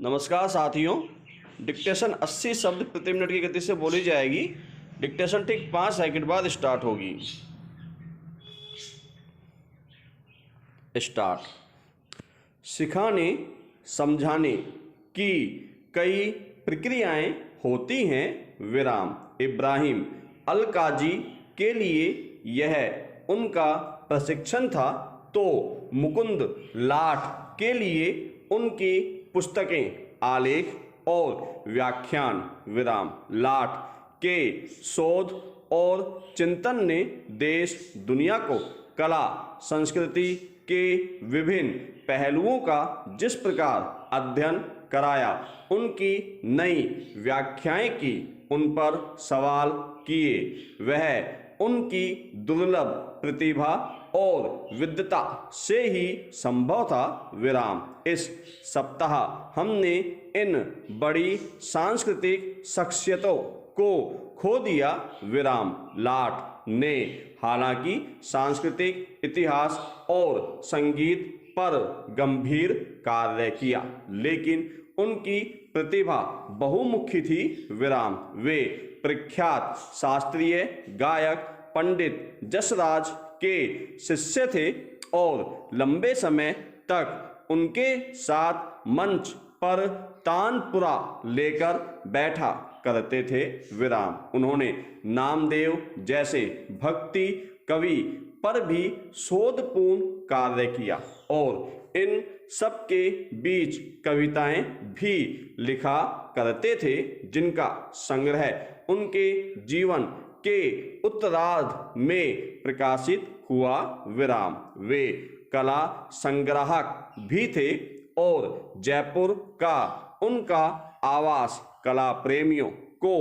नमस्कार साथियों। डिक्टेशन 80 शब्द प्रति मिनट की गति से बोली जाएगी। डिक्टेशन ठीक 5 सेकंड बाद स्टार्ट होगी। स्टार्ट। सिखाने समझाने की कई प्रक्रियाएं होती हैं। विराम। इब्राहिम अल काजी के लिए यह उनका प्रशिक्षण था, तो मुकुंद लाठ के लिए उनकी पुस्तकें, आलेख और व्याख्यान। विराम। लाठ के शोध और चिंतन ने देश दुनिया को कला संस्कृति के विभिन्न पहलुओं का जिस प्रकार अध्ययन कराया, उनकी नई व्याख्याएं की, उन पर सवाल किए, वह उनकी दुर्लभ प्रतिभा और विद्वता से ही संभव था। विराम। इस सप्ताह हमने इन बड़ी सांस्कृतिक शख्सियतों को खो दिया। विराम। लाठ ने हालांकि सांस्कृतिक इतिहास और संगीत पर गंभीर कार्य किया, लेकिन उनकी प्रतिभा बहुमुखी थी। विराम। वे प्रख्यात शास्त्रीय गायक पंडित जसराज के शिष्य थे और लंबे समय तक उनके साथ मंच पर तानपुरा लेकर बैठा करते थे। विराम। उन्होंने नामदेव जैसे भक्ति कवि पर भी शोधपूर्ण कार्य किया और इन सबके बीच कविताएं भी लिखा करते थे, जिनका संग्रह उनके जीवन के उत्तरार्ध में प्रकाशित हुआ। विराम। वे कला संग्राहक भी थे और जयपुर का उनका आवास कला प्रेमियों को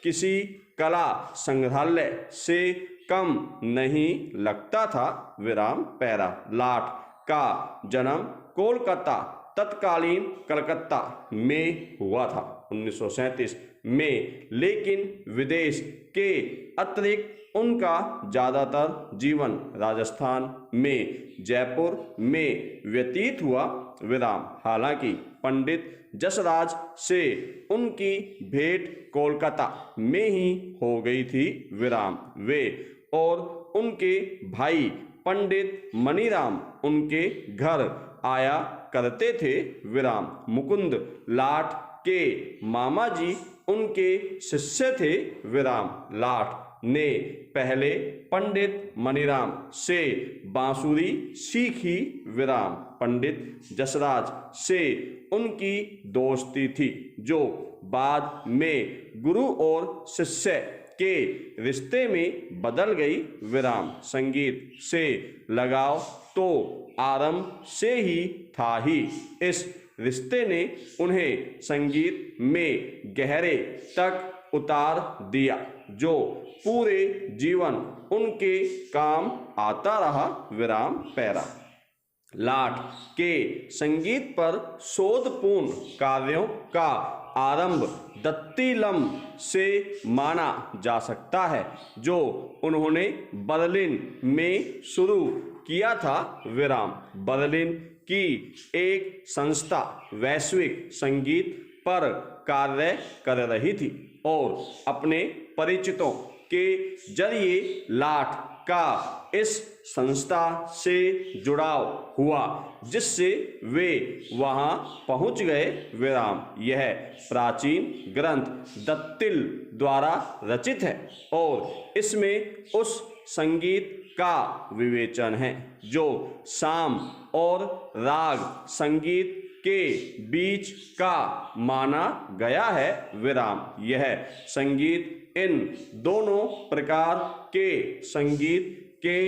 किसी कला संग्रहालय से कम नहीं लगता था। विराम। पैरा। लाठ का जन्म कोलकाता तत्कालीन कलकत्ता में हुआ था 1937 में, लेकिन विदेश के अतिरिक्त उनका ज़्यादातर जीवन राजस्थान में जयपुर में व्यतीत हुआ। विराम। हालांकि पंडित जसराज से उनकी भेंट कोलकाता में ही हो गई थी। विराम। वे और उनके भाई पंडित मनीराम उनके घर आया करते थे। विराम। मुकुंद लाठ के मामा जी उनके शिष्य थे। विराम। लाठ ने पहले पंडित मनीराम से बांसुरी सीखी। विराम। पंडित जसराज से उनकी दोस्ती थी, जो बाद में गुरु और शिष्य के रिश्ते में बदल गई। विराम। संगीत से लगाव तो आरंभ से ही था ही। इस रिश्ते ने उन्हें संगीत में गहरे तक उतार दिया, जो पूरे जीवन उनके काम आता रहा। विराम। पैरा। लाठ के संगीत पर शोधपूर्ण कार्यों का आरंभ दत्तीलम से माना जा सकता है, जो उन्होंने बर्लिन में शुरू किया था। विराम। बर्लिन की एक संस्था वैश्विक संगीत पर कार्य कर रही थी और अपने परिचितों के जरिए लाठ का इस संस्था से जुड़ाव हुआ, जिससे वे वहां पहुंच गए। विराम। यह प्राचीन ग्रंथ दत्तिल द्वारा रचित है और इसमें उस संगीत का विवेचन है जो साम और राग संगीत के बीच का माना गया है। विराम। यह संगीत इन दोनों प्रकार के संगीत के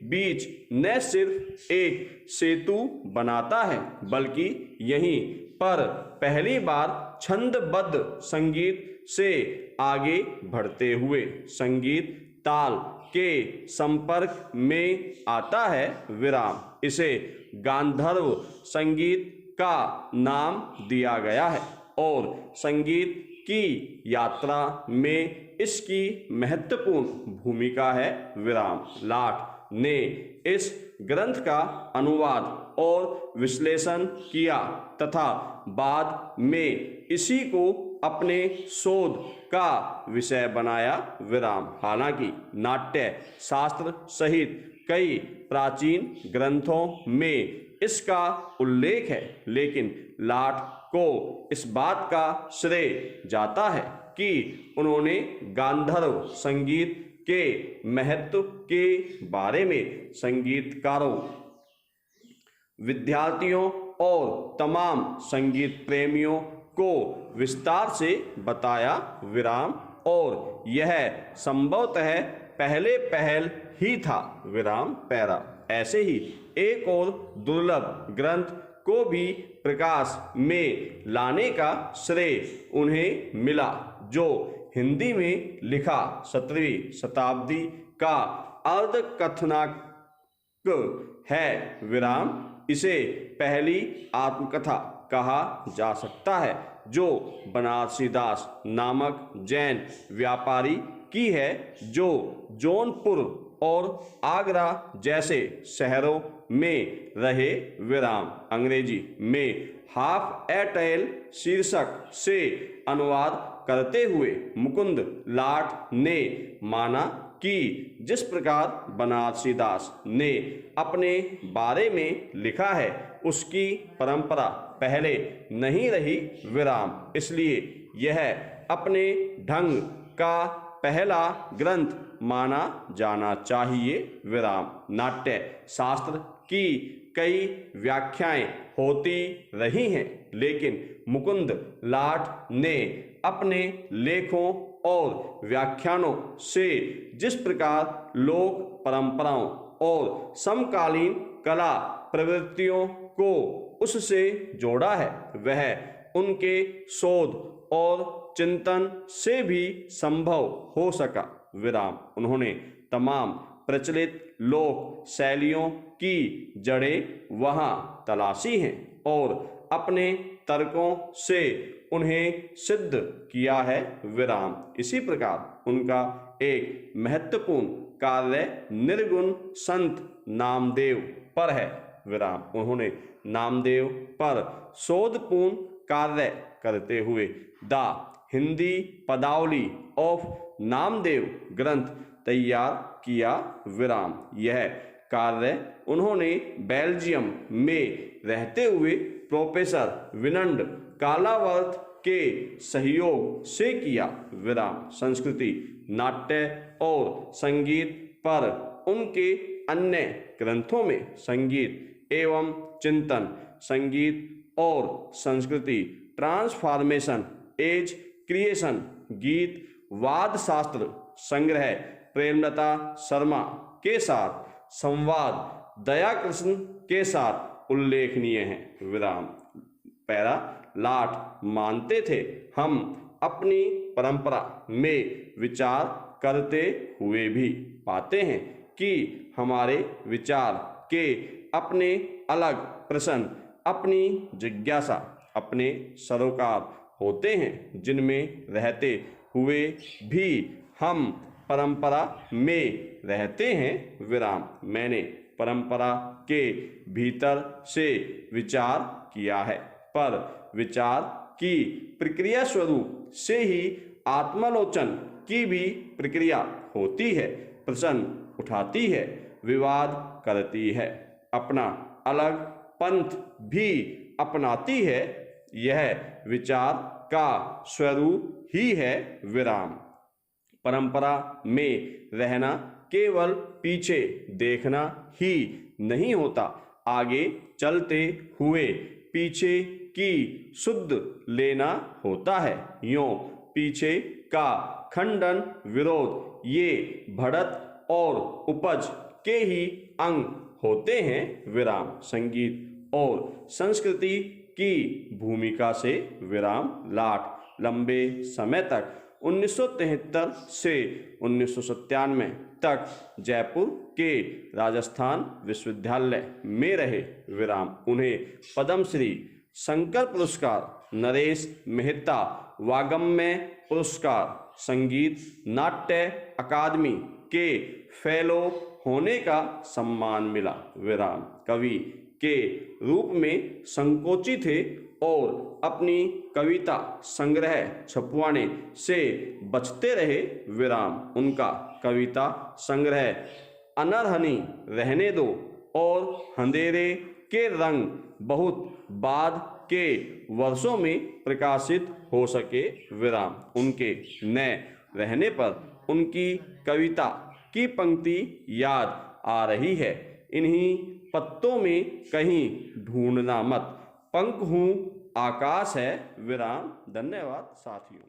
बीच न सिर्फ एक सेतु बनाता है, बल्कि यहीं पर पहली बार छंदबद्ध संगीत से आगे बढ़ते हुए संगीत ताल के संपर्क में आता है। विराम। इसे गांधर्व संगीत का नाम दिया गया है और संगीत की यात्रा में इसकी महत्वपूर्ण भूमिका है। विराम। लाठ ने इस ग्रंथ का अनुवाद और विश्लेषण किया तथा बाद में इसी को अपने शोध का विषय बनाया विराम। हालांकि नाट्य शास्त्र सहित कई प्राचीन ग्रंथों में इसका उल्लेख है, लेकिन लाट को इस बात का श्रेय जाता है कि उन्होंने गांधर्व संगीत के महत्व के बारे में संगीतकारों, विद्यार्थियों और तमाम संगीत प्रेमियों को विस्तार से बताया विराम, और यह संभवतः पहल ही था विराम पैरा। ऐसे ही एक और दुर्लभ ग्रंथ को भी प्रकाश में लाने का श्रेय उन्हें मिला, जो हिंदी में लिखा 17वीं शताब्दी का अर्धकथनाक है विराम। इसे पहली आत्मकथा कहा जा सकता है जो बनारसीदास नामक जैन व्यापारी की है, जो जौनपुर और आगरा जैसे शहरों में रहे विराम। अंग्रेजी में हाफ ए टेल शीर्षक से अनुवाद करते हुए मुकुंद लाट ने माना कि जिस प्रकार बनारसीदास ने अपने बारे में लिखा है उसकी परंपरा पहले नहीं रही विराम, इसलिए यह अपने ढंग का पहला ग्रंथ माना जाना चाहिए विराम। नाट्य शास्त्र की कई व्याख्याएं होती रही हैं, लेकिन मुकुंद लाट ने अपने लेखों और व्याख्यानों से जिस प्रकार लोक परंपराओं और समकालीन कला प्रवृत्तियों को उससे जोड़ा है, वह उनके शोध और चिंतन से भी संभव हो सका विराम। उन्होंने तमाम प्रचलित लोक शैलियों की जड़ें वहां तलाशी हैं और अपने तर्कों से उन्हें सिद्ध किया है विराम। इसी प्रकार उनका एक महत्वपूर्ण कार्य निर्गुण संत नामदेव पर है विराम। उन्होंने नामदेव पर शोधपूर्ण कार्य करते हुए द हिंदी पदावली ऑफ नामदेव ग्रंथ तैयार किया विराम। यह कार्य उन्होंने बेल्जियम में रहते हुए प्रोफेसर विनंड कालावर्थ के सहयोग से किया विराम। संस्कृति, नाट्य और संगीत पर उनके अन्य ग्रंथों में संगीत एवं चिंतन, संगीत और संस्कृति, ट्रांसफॉर्मेशन, एज क्रिएशन, गीत, वाद शास्त्र संग्रह, प्रेमलता शर्मा के साथ संवाद, दया कृष्ण के साथ उल्लेखनीय हैं विराम। पैरा लाट मानते थे, हम अपनी परंपरा में विचार करते हुए भी पाते हैं कि हमारे विचार के अपने अलग प्रश्न, अपनी जिज्ञासा, अपने सरोकार होते हैं, जिनमें रहते हुए भी हम परंपरा में रहते हैं विराम। मैंने परंपरा के भीतर से विचार किया है, पर विचार की प्रक्रिया स्वरूप से ही आत्मालोचन की भी प्रक्रिया होती है, प्रश्न उठाती है, विवाद करती है, अपना अलग पंथ भी अपनाती है। यह विचार का स्वरूप ही है विराम। परंपरा में रहना केवल पीछे देखना ही नहीं होता, आगे चलते हुए पीछे की शुद्ध लेना होता है। यों पीछे का खंडन, विरोध, ये बढ़त और उपज के ही अंग होते हैं विराम। संगीत और संस्कृति की भूमिका से विराम लाट लंबे समय तक 1973 से 1997 तक जयपुर के राजस्थान विश्वविद्यालय में रहे विराम। उन्हें पद्मश्री, शंकर पुरस्कार, नरेश मेहता वाग्गम्य पुरस्कार, संगीत नाट्य अकादमी के फेलो होने का सम्मान मिला विराम। कवि के रूप में संकोची थे और अपनी कविता संग्रह छपवाने से बचते रहे विराम। उनका कविता संग्रह अनरहनी रहने दो और अंधेरे के रंग बहुत बाद के वर्षों में प्रकाशित हो सके विराम। उनके न रहने पर उनकी कविता की पंक्ति याद आ रही है, इन्हीं पत्तों में कहीं ढूंढना मत, पंख हूँ आकाश है विराम। धन्यवाद साथियों।